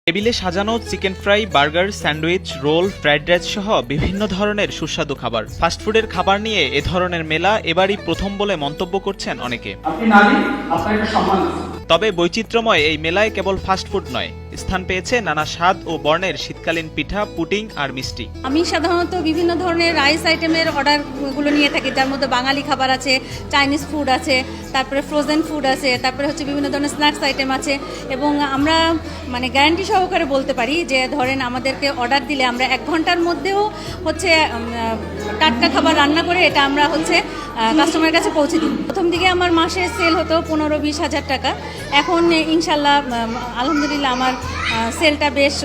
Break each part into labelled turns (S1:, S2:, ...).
S1: টেবিলে সাজানো chicken fry, burger, sandwich, roll, fried rice সহ বিভিন্ন ধরনের সুস্বাদু খাবার। ফাস্টফুডের খাবার নিয়ে এ ধরনের মেলা এবারই প্রথম বলে মন্তব্য করছেন অনেকে। তবে বৈচিত্র্যময় এই মেলায় কেবল ফাস্টফুড নয়, স্থান পেয়েছে নানা স্বাদ ও বর্ণের শীতকালীন পিঠা, পুডিং আর মিষ্টি।
S2: আমি সাধারণত বিভিন্ন ধরনের রাইস আইটেমের অর্ডারগুলো নিয়ে থাকি, যার মধ্যে বাঙালি খাবার আছে, চাইনিজ ফুড আছে, তারপরে ফ্রোজেন ফুড আছে, তারপরে হচ্ছে বিভিন্ন ধরনের স্ন্যাক্স আইটেম আছে। এবং আমরা গ্যারান্টি সহকারে বলতে পারি যে ধরেন আমাদেরকে অর্ডার দিলে আমরা 1 ঘন্টার মধ্যেও হচ্ছে টাটকা খাবার রান্না করে এটা আমরা হচ্ছে কাস্টমারের কাছে পৌঁছে দিই। প্রথম দিকে আমার মাসে সেল হতো 15-20 হাজার টাকা। এখন ইনশাল্লাহ আলহামদুলিল্লাহ আমার সেলটা বেশ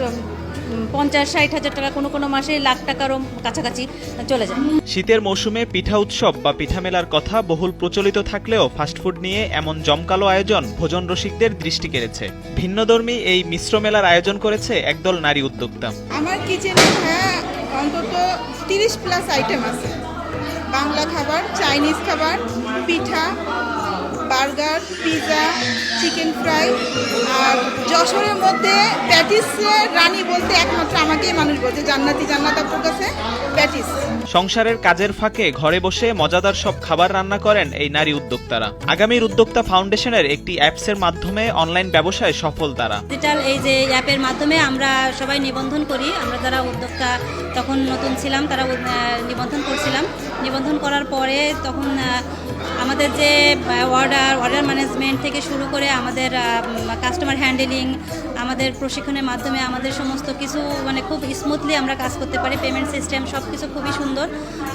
S2: 50-60 হাজার টাকা, কোনো মাসে লাখ টাকারও কাছাকাছি চলে যায়।
S1: শীতের মৌসুমে পিঠা উৎসব বা পিঠা মেলার কথা বহুল প্রচলিত থাকলেও ফাস্টফুড নিয়ে এমন জমকালো আয়োজন ভোজন রসিকদের দৃষ্টি কেড়েছে। ভিন্নধর্মী এই মিশ্র মেলার আয়োজন করেছে একদল নারী উদ্যোক্তা।
S3: আমার কিচেনে অন্তত 30+ আইটেম আছে। বাংলা খাবার, চাইনিজ খাবার, পিঠা, বার্গার, পিৎজা, চিকেন ফ্রাই, আর যশোরের মধ্যে প্যাটিস রানী বলতে একমাত্র আমাকেই মানুষ বলছে, জান্নাতি জান্নাত আপুর কাছে প্যাটিস।
S1: সংসারের কাজের ফাঁকে ঘরে বসে মজাদার সব খাবার রান্না করেন এই নারী উদ্যোক্তারা। আগামীর উদ্যোক্তা ফাউন্ডেশনের একটি অ্যাপসের মাধ্যমে অনলাইন ব্যবসায় সফল তারা।
S2: ডিজিটাল এই যে অ্যাপের মাধ্যমে আমরা সবাই নিবন্ধন করি। আমরা যারা উদ্যোক্তা তখন নতুন ছিলাম তারা নিবন্ধন করছিলাম। নিবন্ধন করার পরে তখন আমাদের যে অর্ডার ম্যানেজমেন্ট থেকে শুরু করে আমাদের কাস্টমার হ্যান্ডেলিং, আমাদের প্রশিক্ষণের মাধ্যমে আমাদের সমস্ত কিছু খুব স্মুথলি আমরা কাজ করতে পারি। পেমেন্ট সিস্টেম সব কিছু খুবই সুন্দর।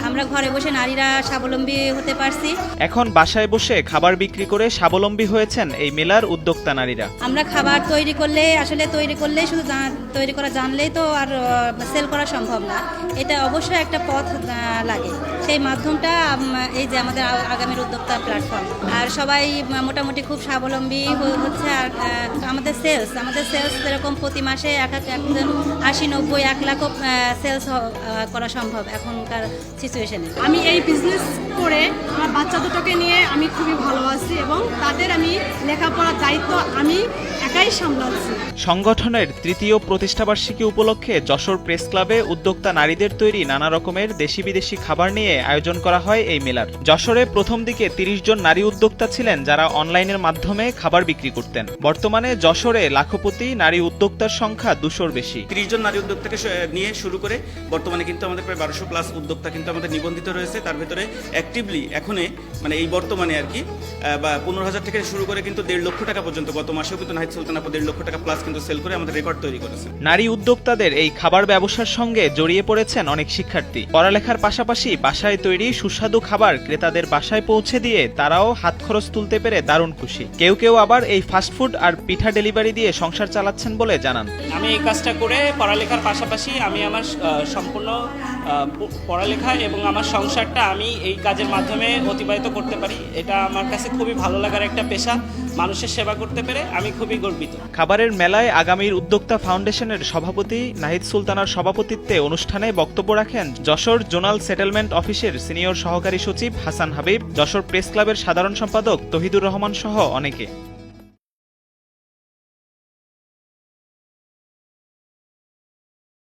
S2: আমরা ঘরে বসে নারীরা স্বাবলম্বী হতে পারছি।
S1: এখন বাসায় বসে খাবার বিক্রি করে স্বাবলম্বী হয়েছেন এই মেলার উদ্যোক্তা নারীরা।
S2: আমরা খাবার তৈরি করলেই শুধু তৈরি করা জানলেই তো আর সেল করা সম্ভব না। এটা অবশ্যই একটা পথ লাগে। সেই মাধ্যমটা এই যে আমাদের আগামীর উদ্যোক্তা প্ল্যাটফর্ম। আর সবাই মোটামুটি খুব স্বাবলম্বী হচ্ছে। আর আমাদের সেলস এরকম প্রতি মাসে 80-90-1 লাখ সেলস করা সম্ভব এখনকার সিচুয়েশনে।
S4: আমি এই বিজনেস করে আমার বাচ্চা দুটোকে নিয়ে আমি খুবই ভালো আছি এবং তাদের আমি লেখাপড়ার দায়িত্ব আমি একাই সামলাচ্ছি।
S1: সংগঠনের 3য় প্রতিষ্ঠাবার্ষিকী উপলক্ষে যশোর প্রেস ক্লাবে উদ্যোক্তা নারীদের তৈরি নানা রকমের দেশি বিদেশি খাবার নিয়ে আয়োজন করা হয় এই মেলার। যশোরে প্রথম দিকে 30 জন নারী উদ্যোক্তা ছিলেন যারা অনলাইনের মাধ্যমে খাবার বিক্রি করতেন। বর্তমানে যশোরে লাখপতি নারী উদ্যোক্তার সংখ্যা 200-র বেশি।
S5: 30 জন নারী উদ্যোক্তাকে নিয়ে শুরু করে বর্তমানে কিন্তু আমাদের প্রায় 1200+ উদ্যোক্তা কিন্তু আমাদের নিবন্ধিত রয়েছে। তার ভেতরে অ্যাক্টিভলি এই বর্তমানে আর কি 15,000 থেকে শুরু করে কিন্তু 1.5 লক্ষ টাকা পর্যন্ত গত মাসেও কিন্তু নাহিদ সুলতান আপু 1.5 লক্ষ টাকা প্লাস কিন্তু সেল করে আমাদের রেকর্ড তৈরি করেছে।
S1: নারী উদ্যোক্তাদের এই খাবার ব্যবসার সঙ্গে জড়িয়ে পড়েছেন অনেক শিক্ষার্থী। পড়ালেখার পাশাপাশি বাসায় তৈরি সুস্বাদু খাবার ক্রেতাদের বাসায় পৌঁছে দিয়ে তারাও হাত খরচ তুলতে পেরে দারুণ খুশি। কেউ আবার এই ফাস্টফুড আর পিঠা ডেলিভারি দিয়ে সংসার চালাচ্ছেন বলে জানান।
S6: আমি এই কাজটা করে পড়ালেখার পাশাপাশি আমি আমার সম্পূর্ণ পড়ালেখা এবং আমার সংসারটা আমি এই কাজের মাধ্যমে অতিবাহিত করতে পারি। এটা আমার কাছে খুবই ভালো লাগার একটা পেশা। মানুষের সেবা করতে পেরে আমি খুবই গর্বিত।
S1: খাবারের মেলায় আগামীর উদ্যোক্তা ফাউন্ডেশনের সভাপতি নাহিদ সুলতানার সভাপতিত্বে অনুষ্ঠানে বক্তব্য রাখেন যশোর জোনাল সেটেলমেন্ট অফিসের সিনিয়র সহকারী সচিব হাসান হাবিব, যশোর প্রেস ক্লাবের সাধারণ সম্পাদক তহিদুর রহমান সহ অনেকে।